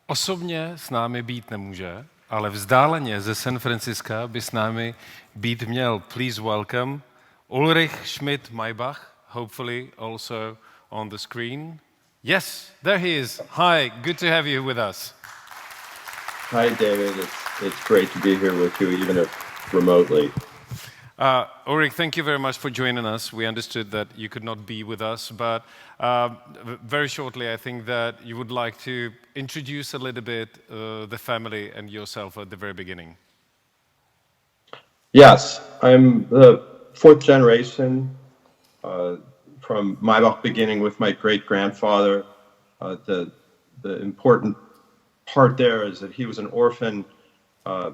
osobně s námi být nemůže, ale vzdáleně ze San Francisca by s námi být měl. Please welcome Ulrich Schmid-Maybach, hopefully also on the screen. Yes, there he is. Hi, good to have you with us. Hi, David. It's great to be here with you, even if remotely. Ulrich, thank you very much for joining us. We understood that you could not be with us, but very shortly, I think that you would like to introduce a little bit the family and yourself at the very beginning. Yes, I'm the fourth generation from Maybach, beginning with my great-grandfather. The important part there is that he was an orphan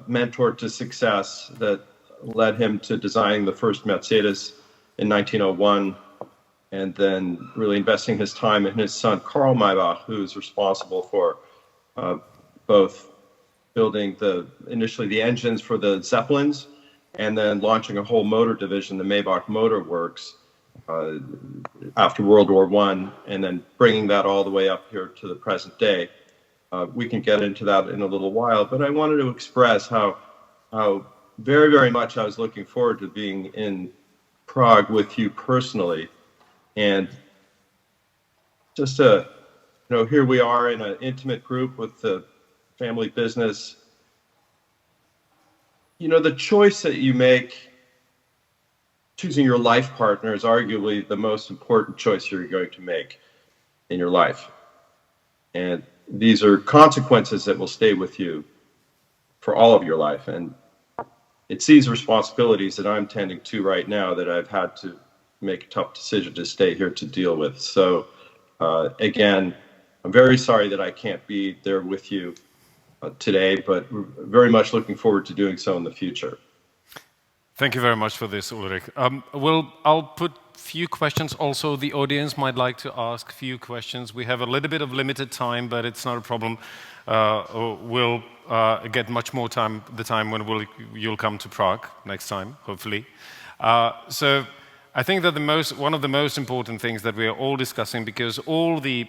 mentor to success that led him to designing the first Mercedes in 1901, and then really investing his time in his son, Karl Maybach, who's responsible for both building initially the engines for the Zeppelins, and then launching a whole motor division, the Maybach Motor Works, after World War I, and then bringing that all the way up here to the present day. We can get into that in a little while, but I wanted to express how very, very much I was looking forward to being in Prague with you personally. And just here we are in an intimate group with the family business. You know, the choice that you make, choosing your life partner, is arguably the most important choice you're going to make in your life. And these are consequences that will stay with you for all of your life. And it's these responsibilities that I'm tending to right now that I've had to make a tough decision to stay here to deal with. So again, I'm very sorry that I can't be there with you today, but very much looking forward to doing so in the future. Thank you very much for this, Ulrich. I'll put few questions. Also, the audience might like to ask few questions. We have a little bit of limited time, but it's not a problem. We'll get much more time, the time when you'll come to Prague next time, hopefully. So I think that one of the most important things that we are all discussing, because all the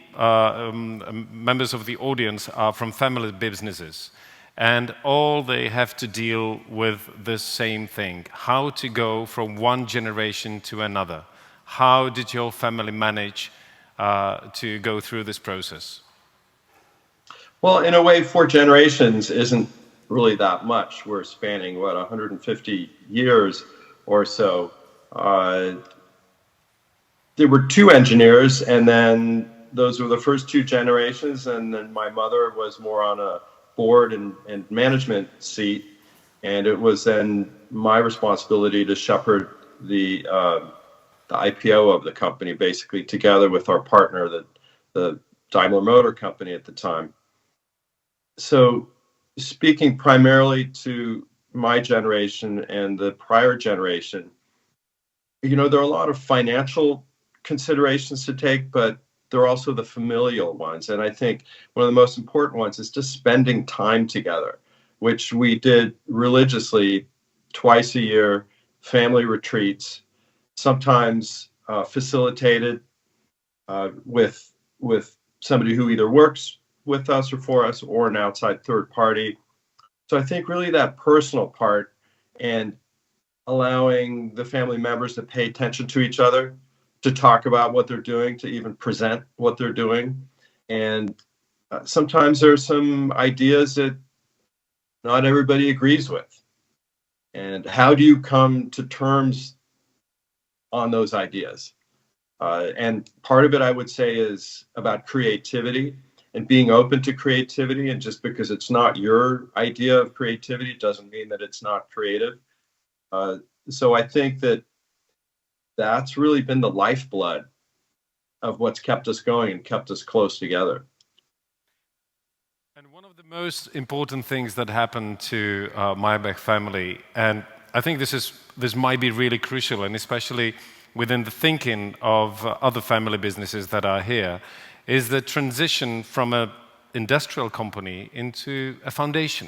members of the audience are from family businesses, and all they have to deal with the same thing: how to go from one generation to another. How did your family manage to go through this process? Well, in a way, 4 generations isn't really that much. We're spanning, 150 years or so. There were 2 engineers, and then those were the first 2 generations, and then my mother was more on a board and management seat, and it was then my responsibility to shepherd the IPO of the company, basically together with our partner, the Daimler Motor Company at the time. So speaking primarily to my generation and the prior generation, you know, there are a lot of financial considerations to take, but there are also the familial ones. And I think one of the most important ones is just spending time together, which we did religiously twice a year, family retreats, sometimes facilitated with somebody who either works with us or for us, or an outside third party. So I think really that personal part, and allowing the family members to pay attention to each other, to talk about what they're doing, to even present what they're doing. And sometimes there's some ideas that not everybody agrees with. And how do you come to terms on those ideas? And part of it, I would say, is about creativity and being open to creativity. And just because it's not your idea of creativity doesn't mean that it's not creative. So I think that's really been the lifeblood of what's kept us going and kept us close together. And one of the most important things that happened to Maybach family, and I think this might be really crucial, and especially within the thinking of other family businesses that are here, is the transition from an industrial company into a foundation.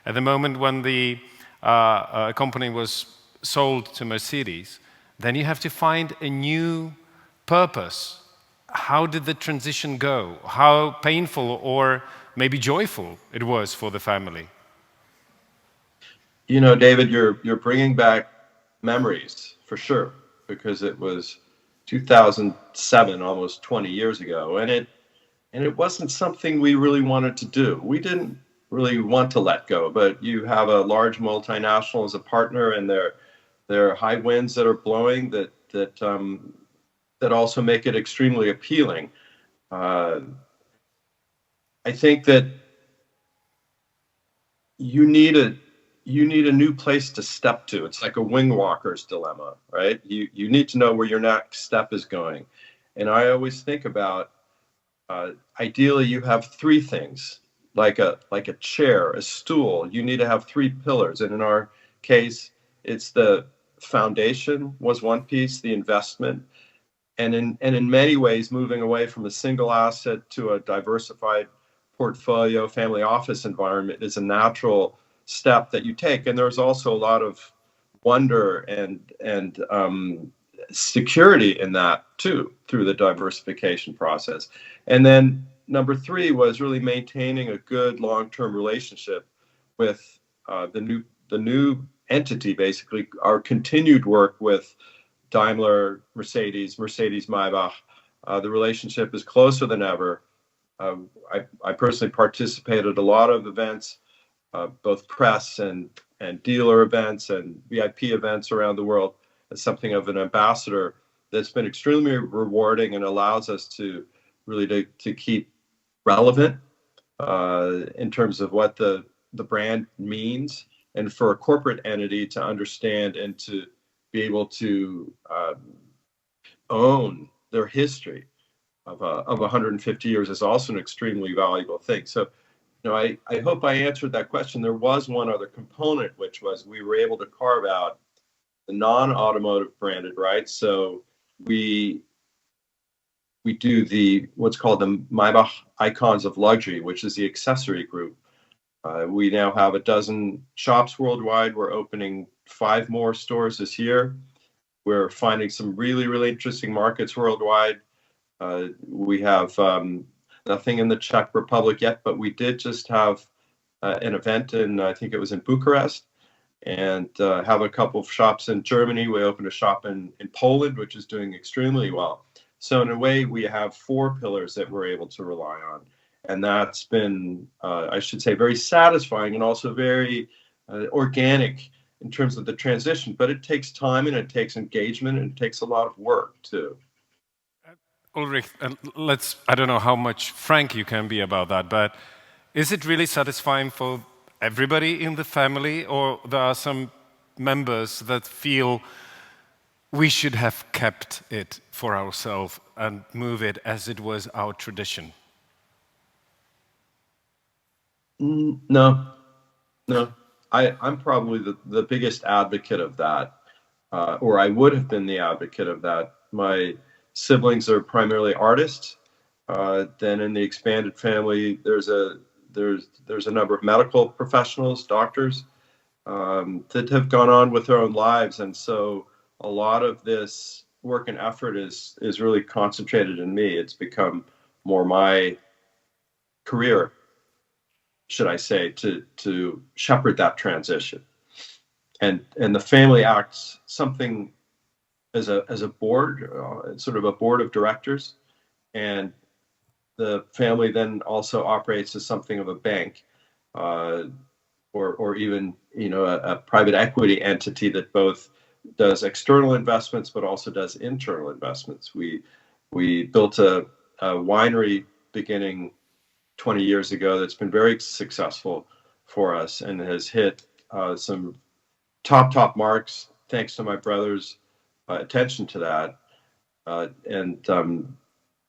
At the moment when the company was sold to Mercedes, then you have to find a new purpose. how did the transition go? How painful or maybe joyful it was for the family? You know, David, you're bringing back memories for sure, because it was 2007, almost 20 years ago, and it wasn't something we really wanted to do. We didn't really want to let go, but you have a large multinational as a partner, and there are high winds that are blowing that also make it extremely appealing. I think that you need a new place to step to. It's like a wing walker's dilemma, right? You need to know where your next step is going. And I always think about, ideally you have three things, like a chair, a stool. You need to have three pillars. And in our case, it's the foundation was one piece, the investment. And in many ways, moving away from a single asset to a diversified portfolio family office environment is a natural step that you take. And there's also a lot of wonder and security in that too, through the diversification process. And then number three was really maintaining a good long-term relationship with the new entity, basically our continued work with Daimler, Mercedes Maybach. The relationship is closer than ever. I personally participated at a lot of events, both press and dealer events and VIP events around the world, as something of an ambassador that's been extremely rewarding and allows us to really to keep relevant in terms of what the brand means, and for a corporate entity to understand and to be able to own their history of 150 years is also an extremely valuable thing. So, you know, I hope I answered that question. There was one other component, which was we were able to carve out the non-automotive branded rights. So we do what's called the Maybach Icons of Luxury, which is the accessory group. We now have 12 shops worldwide. We're opening 5 more stores this year. We're finding some really, really interesting markets worldwide. We have nothing in the Czech Republic yet, but we did just have an event I think it was in Bucharest, and have a couple of shops in Germany. We opened a shop in Poland, which is doing extremely well. So in a way, we have 4 pillars that we're able to rely on. And that's been, I should say, very satisfying and also very organic in terms of the transition. But it takes time, and it takes engagement, and it takes a lot of work too. Ulrich, I don't know how much frank you can be about that, but is it really satisfying for everybody in the family, or there are some members that feel we should have kept it for ourselves and move it as it was our tradition? No. I'm probably the biggest advocate of that, or I would have been the advocate of that. My siblings are primarily artists. Then in the expanded family, there's a number of medical professionals, doctors, that have gone on with their own lives, and so a lot of this work and effort is really concentrated in me. It's become more my career, should I say, to shepherd that transition, and the family acts something as a board, sort of a board of directors, and the family then also operates as something of a bank, or even a private equity entity that both does external investments but also does internal investments. We built a winery beginning 20 years ago that's been very successful for us and has hit some top marks thanks to my brother's attention to that, and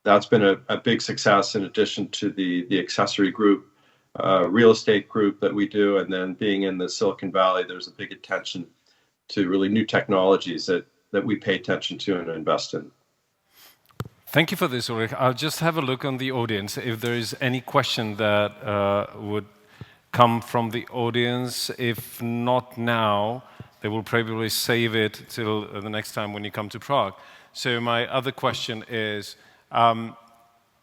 that's been a big success, in addition to the accessory group, real estate group that we do. And then being in the Silicon Valley, there's a big attention to really new technologies that we pay attention to and invest in. Thank you for this, Ulrich. I'll just have a look on the audience if there is any question that would come from the audience. If not now, they will probably save it till the next time when you come to Prague. So my other question is,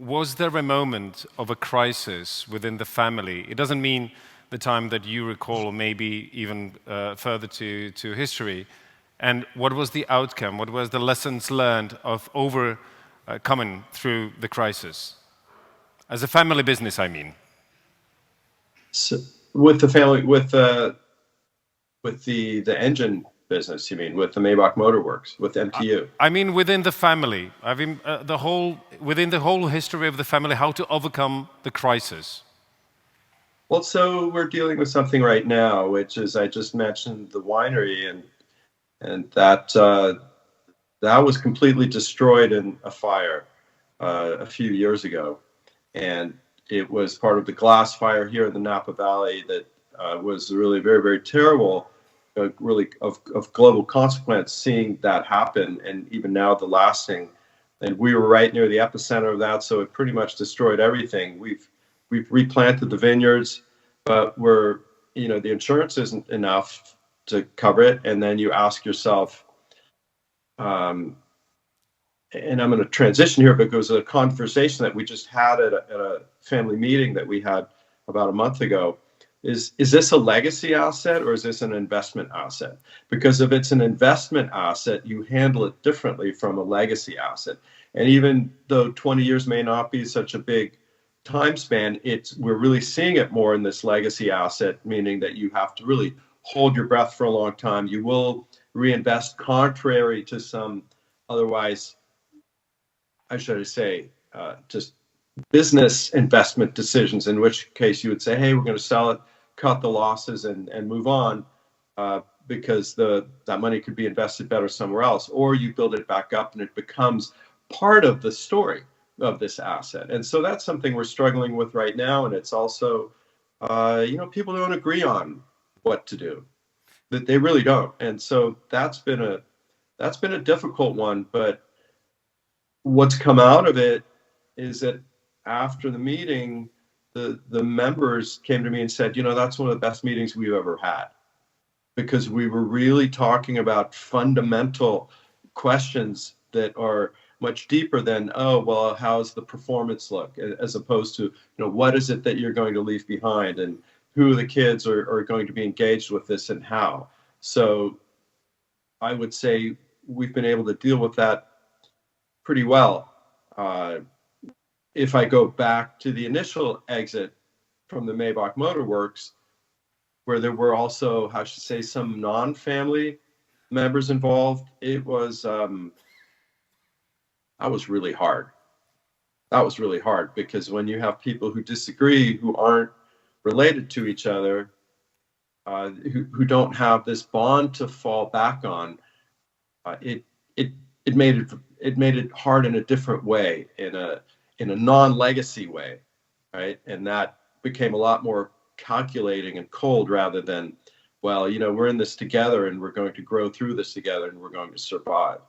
was there a moment of a crisis within the family? It doesn't mean the time that you recall, or maybe even further to history. And what was the outcome? What was the lessons learned of overcoming through the crisis? As a family business, I mean. So with the family, with the engine business, you mean, with the Maybach Motor Works, with MTU? I mean within the family. I mean within the whole history of the family, how to overcome the crisis. Well, so we're dealing with something right now, which is, I just mentioned the winery, and that was completely destroyed in a fire a few years ago, and it was part of the glass fire here in the Napa Valley that was really very, very terrible, really of global consequence, seeing that happen, and even now the lasting. And we were right near the epicenter of that, so it pretty much destroyed everything. We've replanted the vineyards, but the insurance isn't enough to cover it. And then you ask yourself, and I'm going to transition here because of a conversation that we just had at a family meeting that we had about a month ago. Is this a legacy asset or is this an investment asset? Because if it's an investment asset, you handle it differently from a legacy asset. And even though 20 years may not be such a big time span, we're really seeing it more in this legacy asset, meaning that you have to really hold your breath for a long time. You will reinvest contrary to some otherwise, I should say, just business investment decisions, in which case you would say, hey, we're going to sell it, cut the losses and move on, because that money could be invested better somewhere else. Or you build it back up and it becomes part of the story of this asset. And so that's something we're struggling with right now. And it's also, people don't agree on what to do. That they really don't. And so that's been a difficult one. But what's come out of it is that after the meeting, the members came to me and said, that's one of the best meetings we've ever had, because we were really talking about fundamental questions that are much deeper than, how's the performance look, as opposed to, what is it that you're going to leave behind, and who the kids are going to be engaged with this and how. So I would say we've been able to deal with that pretty well. If I go back to the initial exit from the Maybach Motor Works, where there were also, how should I say, some non-family members involved, it was, that was really hard. That was really hard, because when you have people who disagree, who aren't related to each other, who don't have this bond to fall back on, it made it hard in a different way, in a non-legacy way, right? And that became a lot more calculating and cold, rather than, we're in this together and we're going to grow through this together and we're going to survive.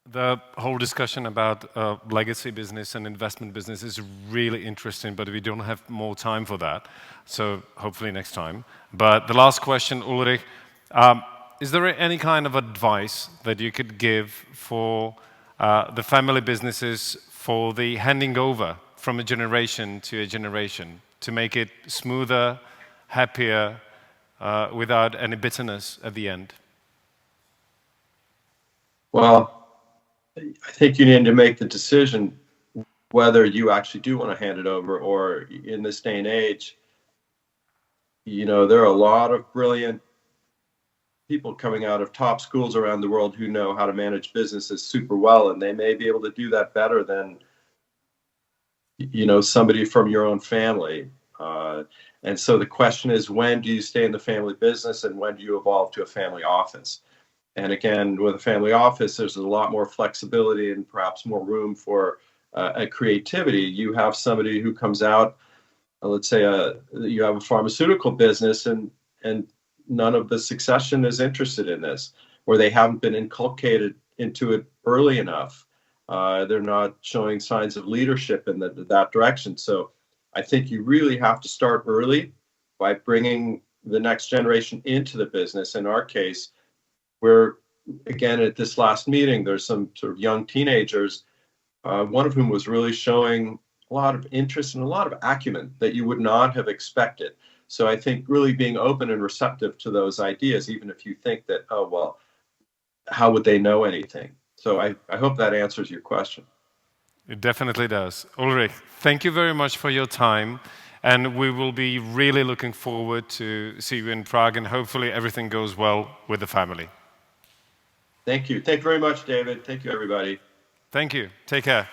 The whole discussion about legacy business and investment business is really interesting, but we don't have more time for that. So hopefully next time. But the last question, Ulrich, is there any kind of advice that you could give for the family businesses for the handing over from a generation to a generation to make it smoother, happier, without any bitterness at the end? Well, I think you need to make the decision whether you actually do want to hand it over, or in this day and age, there are a lot of brilliant people coming out of top schools around the world who know how to manage businesses super well, and they may be able to do that better than, somebody from your own family. And so the question is, when do you stay in the family business and when do you evolve to a family office? And again, with a family office, there's a lot more flexibility and perhaps more room for a creativity. You have somebody who comes out, let's say you have a pharmaceutical business, and none of the succession is interested in this, or they haven't been inculcated into it early enough. They're not showing signs of leadership in that direction. So I think you really have to start early by bringing the next generation into the business. In our case, we're, again, at this last meeting, there's some sort of young teenagers one of whom was really showing a lot of interest and a lot of acumen that you would not have expected. So I think really being open and receptive to those ideas, even if you think that, oh, well, how would they know anything? So I hope that answers your question. It definitely does. Ulrich, thank you very much for your time. And we will be really looking forward to see you in Prague, and hopefully everything goes well with the family. Thank you. Thank you very much, David. Thank you, everybody. Thank you. Take care.